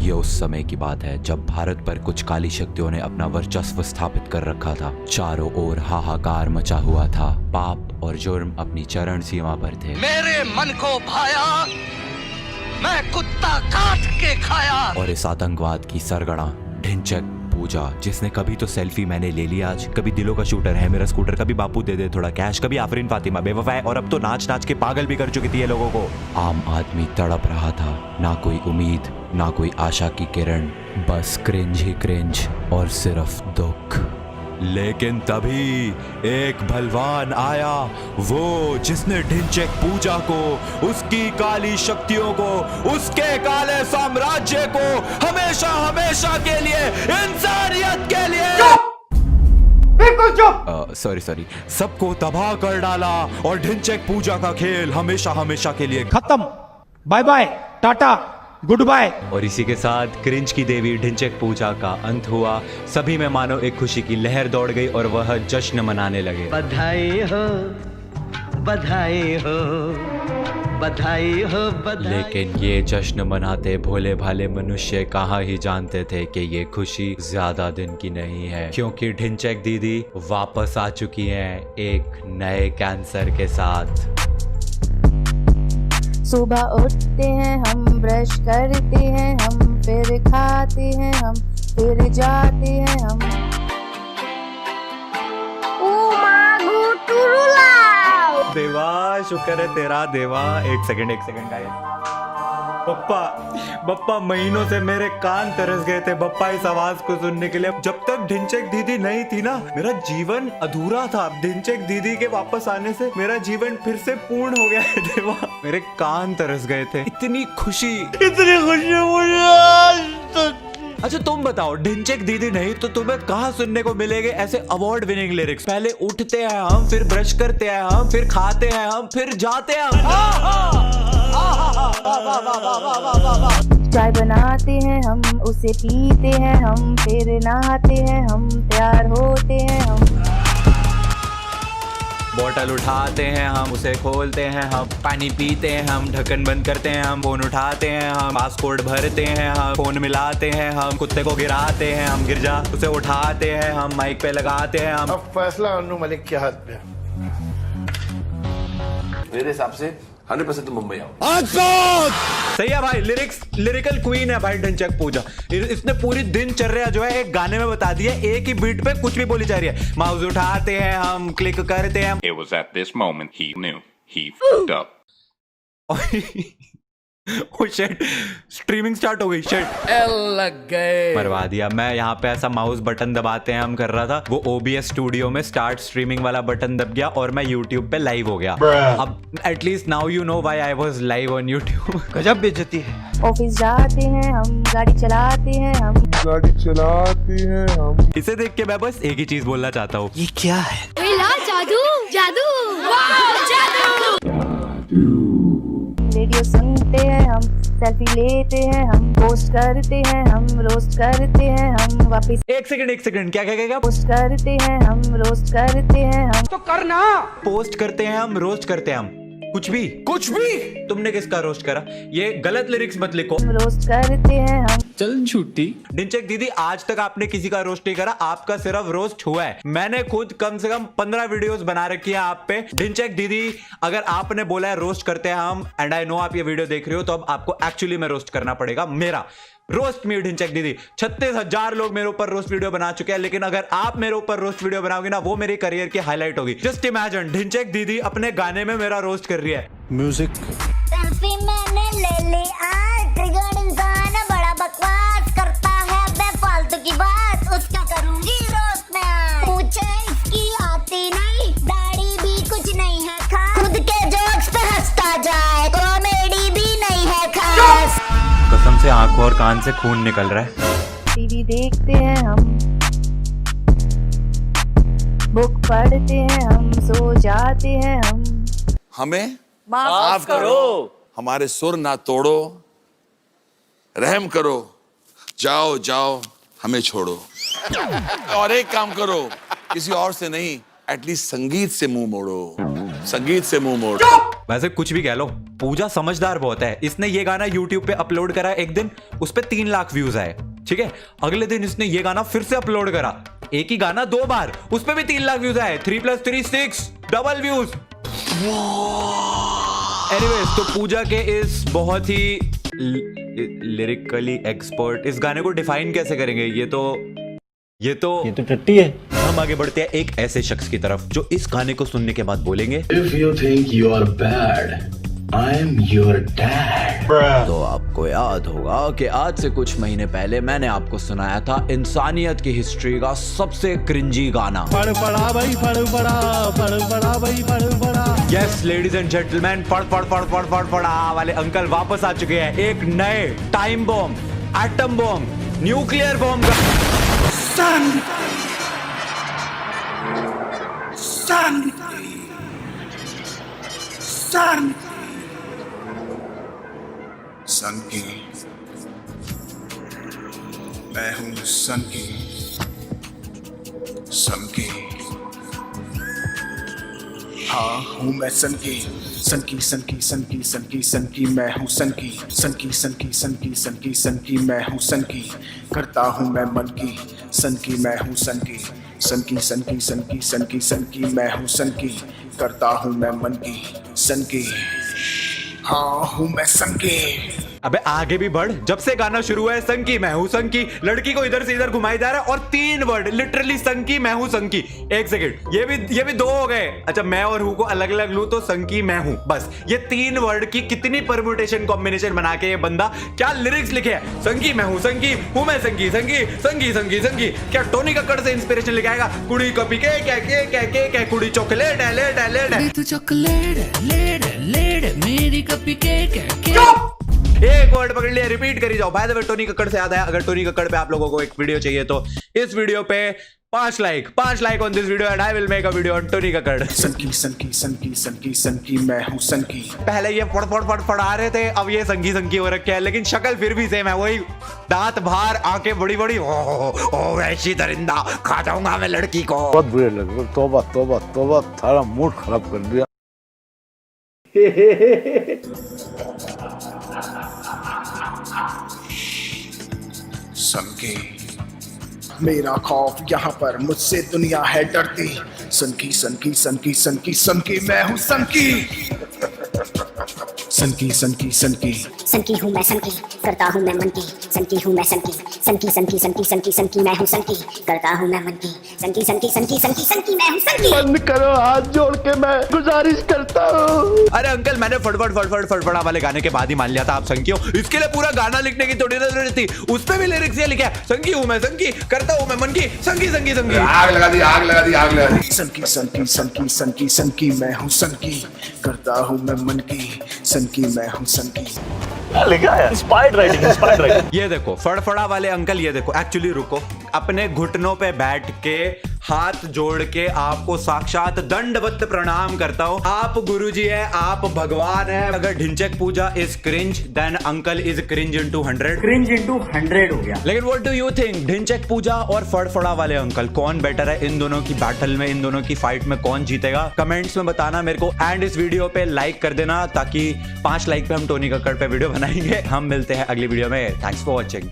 ये उस समय की बात है जब भारत पर कुछ काली शक्तियों ने अपना वर्चस्व स्थापित कर रखा था। चारों ओर हाहाकार मचा हुआ था। पाप और जुर्म अपनी चरण सीमा पर थे। मेरे मन को भाया, मैं कुत्ता काट के खाया। और इस आतंकवाद की सरगना ढिंचैक पूजा, जिसने कभी तो सेल्फी मैंने ले ली आज, कभी दिलों का शूटर है मेरा स्कूटर, कभी बापू दे दे थोड़ा कैश, कभी आफरीन फातिमा बेवफा है, और अब तो नाच नाच के पागल भी कर चुकी थी ये लोगों को। आम आदमी तड़प रहा था, ना कोई उम्मीद, ना कोई आशा की किरण, बस क्रिंज ही क्रिंज और सिर्फ दुख। लेकिन तभी एक बलवान आया, वो जिसने ढिंचैक पूजा को, उसकी काली शक्तियों को, उसके काले साम्राज्य को हमेशा हमेशा के लिए, इंसानियत के लिए बिल्कुल चुप। सॉरी सबको तबाह कर डाला और ढिंचैक पूजा का खेल हमेशा हमेशा के लिए खत्म। बाय बाय, टाटा, गुड बाय। और इसी के साथ क्रिंज की देवी ढिंचैक पूजा का अंत हुआ। सभी में मानो एक खुशी की लहर दौड़ गई और वह जश्न मनाने लगे। बधाई हो, बधाई हो, बधाई हो, बधाई। लेकिन ये जश्न मनाते भोले भाले मनुष्य कहाँ ही जानते थे कि ये खुशी ज्यादा दिन की नहीं है, क्योंकि ढिंचैक दीदी वापस आ चुकी हैं एक नए कैंसर के साथ। सुबह उठते हैं हम, ब्रश करते हैं हम, फिर खाते हैं हम, फिर जाते हैं हम। देवा शुक्र है तेरा देवा। एक सेकंड गाइस। बप्पा महीनों से मेरे कान तरस गए थे बप्पा इस आवाज को सुनने के लिए। जब तक ढिंचैक दीदी नहीं थी ना, मेरा जीवन अधूरा था। ढिंचैक दीदी के वापस आने से मेरा जीवन फिर से पूर्ण हो गया है देवा। मेरे कान तरस गए थे, इतनी खुशी मुझे। अच्छा तुम बताओ, ढिंचैक दीदी नहीं तो तुम्हें कहाँ सुनने को मिलेंगे ऐसे अवार्ड विनिंग लिरिक्स? पहले उठते हैं हम, फिर ब्रश करते हैं हम, फिर खाते हैं हम, फिर जाते हैं हम। चाय बनाते हैं हम, उसे पीते हैं हम, फिर नहाते हैं हम, तैयार होते हैं हम। बोतल उठाते हैं हम, उसे खोलते हैं हम, पानी पीते हैं हम, ढक्कन बंद करते हैं हम, फोन उठाते हैं हम, पासपोर्ट भरते हैं हम, फोन मिलाते हैं हम, कुत्ते को गिराते हैं हम, गिर जा, उसे उठाते हैं हम, माइक पे लगाते हैं हम। अब फैसला अन्नू मलिक के हाथ पे। मेरे हिसाब से 100% तुम मुंबई आओ। सही है भाई, लिरिकल क्वीन है भाई ढिंचैक पूजा। इसने पूरी दिनचर्या जो है एक गाने में बता दी है, एक ही बीट पे कुछ भी बोली जा रही है। माउस उठाते हैं हम, क्लिक करते हैं। It was at this moment he knew he fucked up. Oh shit, streaming start हो गई। शिट, लग गए। मरवा दिया। मैं यहाँ पे ऐसा माउस बटन दबाते हैं हम कर रहा था, वो OBS स्टूडियो में स्टार्ट स्ट्रीमिंग वाला बटन दब गया और मैं YouTube पे लाइव हो गया। अब at least now you know why I was live on YouTube। गजब बेइज्जती है। ऑफिस जाते हैं हम, गाड़ी चलाते हैं हम, इसे देख के मैं बस एक ही चीज बोलना चाहता हूँ, ये क्या है? जादू जादू वाह जादू। रेडियो सुनते हैं हम, सेल्फी लेते हैं हम, पोस्ट करते हैं हम, रोस्ट करते हैं हम, वापस एक सेकंड क्या पोस्ट करते हैं हम, रोस्ट करते हैं हम। तो करना। पोस्ट करते हैं हम, रोस्ट करते हैं हम, कुछ भी तुमने किसका रोस्ट करा? ये गलत लिरिक्स मत लिखो। रोस्ट करते हैं हम। चल झूठी। ढिंचैक दीदी आज तक आपने किसी का रोस्ट नहीं करा, आपका सिर्फ रोस्ट हुआ है। मैंने खुद कम से कम 15 वीडियोस बना रखी है आप पे। ढिंचैक दीदी अगर आपने बोला है रोस्ट करते हैं हम, एंड आई नो आप ये वीडियो देख रहे हो, तो अब आपको एक्चुअली में रोस्ट करना पड़ेगा मेरा। रोस्ट मी ढिंचैक दीदी। 36,000 लोग मेरे ऊपर रोस्ट वीडियो बना चुके हैं, लेकिन अगर आप मेरे ऊपर रोस्ट वीडियो बनाओगे ना, वो मेरे करियर की हाईलाइट होगी। जस्ट इमेजिन, ढिंचैक दीदी अपने गाने में मेरा रोस्ट कर रही है। म्यूजिक। सेल्फी मैंने ले ली आज, ट्रिगर्ड इंसान बड़ा बकवास करता है बेफालतू की बात, उसका करूंगी रोस्ट मैं आज। मुझे इसकी आती नहीं, दाढ़ी भी कुछ नहीं है खास, खुद के जोक्स पे हंसता जाए, कॉमेडी भी नहीं है खास। कसम से आंखों और कान से खून निकल रहा है। टीवी देखते हैं हम, बुक पढ़ते हैं हम, सो जाते हैं हम। हमें माफ करो। हमारे सुर ना तोड़ो, रहम करो, जाओ हमें छोड़ो। और एक काम करो, किसी और से नहीं, एटलीस्ट संगीत से मुंह मोड़ो, संगीत से मुंह मोड़ो। वैसे कुछ भी कह लो, पूजा समझदार बहुत है। इसने ये गाना YouTube पे अपलोड करा एक दिन, उस पे 3 लाख व्यूज आए, ठीक है। अगले दिन इसने ये गाना फिर से अपलोड करा, एक ही गाना 2 बार, उस पे भी 3 लाख व्यूज आए। 3 + 3 6 डबल व्यूज। एनीवेज, तो पूजा के इस बहुत ही लिरिकली एक्सपर्ट इस गाने को डिफाइन कैसे करेंगे? ये तो टट्टी है। हम आगे बढ़ते हैं एक ऐसे शख्स की तरफ जो इस गाने को सुनने के बाद बोलेंगे, If you think you are bad, I'm your dad. तो आपको याद होगा कि आज से कुछ महीने पहले मैंने आपको सुनाया था इंसानियत की हिस्ट्री का सबसे क्रिंजी गाना। यस लेडीज एंड जेंटलमैन, पड़ा वाले अंकल वापस आ चुके हैं एक नए time bomb, atom bomb, nuclear bomb का। सन की, मैं हूँ सन की, सन की, हाँ हूँ मैं सन की, सन की, सन की, सन की, सन की, सन की, मैं हूँ सन की, सन की, सन की, सन की, सन की, सन की, मैं हूँ सन की, करता हूँ मैं मन की, सन की, मैं हूँ सन की, सन की, सन की, सन की, सन की, सन की, मैं हूँ सन की, करता हूँ मैं मन की, सन की, हाँ हूँ मैं सन की। अबे आगे भी बढ़, जब से गाना शुरू हुआ है संकी मैं हूं संकी, लड़की को इधर से इधर घुमाई जा रहा है और 3 वर्ड लिटरली संकी मैं हूं संकी। एक सेकंड, ये भी 2 हो गए। अच्छा, मैं और हूं को अलग अलग लूं तो संकी मैं हूं, बस ये 3 वर्ड की कितनी परम्यूटेशन कॉम्बिनेशन बना के ये बंदा क्या लिरिक्स लिखे है। संकी मैं हूं संकी, हूं मैं संकी, संकी संकी संकी संकी। क्या टोनी कक्कड़ से इंस्पिरेशन लेके आएगा? कुड़ी कॉपी के कुड़ी चॉकलेट है, लेट है, लेट है, तू चॉकलेट लेट लेट मेरी कपी केक है। एक वर्ड पकड़ लिया, रिपीट करी जाओ। By the way, Tony Kakkar से याद आया, अगर टोनी कक्कड़ पे आप लोगों को एक वीडियो चाहिए तो इस वीडियो पे 5 like on this video and I will make a video on Tony Kakkar. सनकी सनकी सनकी सनकी सनकी मैं हूँ सनकी। पहले ये पढ़ा रहे थे, अब ये संकी संकी हो रखे है, लेकिन शक्ल फिर भी सेम है, वही दांत बाहर, आंखें बड़ी बड़ी, ओ वैसी दरिंदा, खा जाऊंगा मैं लड़की को। बहुत बुरे लगे। तौबा तौबा तौबा, सारा मूड खराब कर दिया। सनकी, मेरा खौफ यहाँ पर, मुझसे दुनिया है डरती। सनकी सनकी सनकी सनकी सनकी मैं हूँ सनकी, सनकी सनकी सनकी सनकी हूँ मैं सनकी, करता हूँ मैं मन की, सनकी हूँ मैं सनकी, सनकी सनकी सनकी सनकी सनकी मैं हूँ सनकी, करता हूँ मैं मन की, सनकी सनकी सनकी सनकी सनकी मैं हूँ सनकी। बंद करो, हाथ जोड़ के मैं गुजारिश करता हूँ। अरे अंकल, मैंने फटफड़ा वाले गाने के बाद ही मान लिया था आप संकी हो। इसके लिए पूरा गाना लिखने की थोड़ी जरूरत थी, उस पे भी लिरिक्स ये लिखा है, संकी हूँ मैं संकी, करता हूँ मैं मन की, संकी संकी संकी। आग लगा दी, आग लगा दी, आग लगा दी। सनकी सनकी सनकी सनकी सनकी मैं हूँ सनकी, करता हूँ मैं मन की, सनकी मैं हूँ सनकी। ये देखो फड़फड़ा वाले अंकल, ये देखो एक्चुअली रुको, अपने घुटनों पे बैठ के हाथ जोड़ के आपको साक्षात दंडवत प्रणाम करता हूं। आप गुरुजी है, आप भगवान है। अगर Dhinchak Pooja is cringe, then uncle is cringe into 100। Cringe into 100 हो गया। लेकिन what do you think, Dhinchak Pooja और फड़फड़ा वाले अंकल कौन बेटर है? इन दोनों की बैटल में, इन दोनों की फाइट में कौन जीतेगा? कमेंट्स में बताना मेरे को, एंड इस वीडियो पे लाइक कर देना ताकि 5 लाइक पे हम टोनी कक्कड़ पे वीडियो बनाएंगे। हम मिलते हैं अगली वीडियो में। Thanks for watching.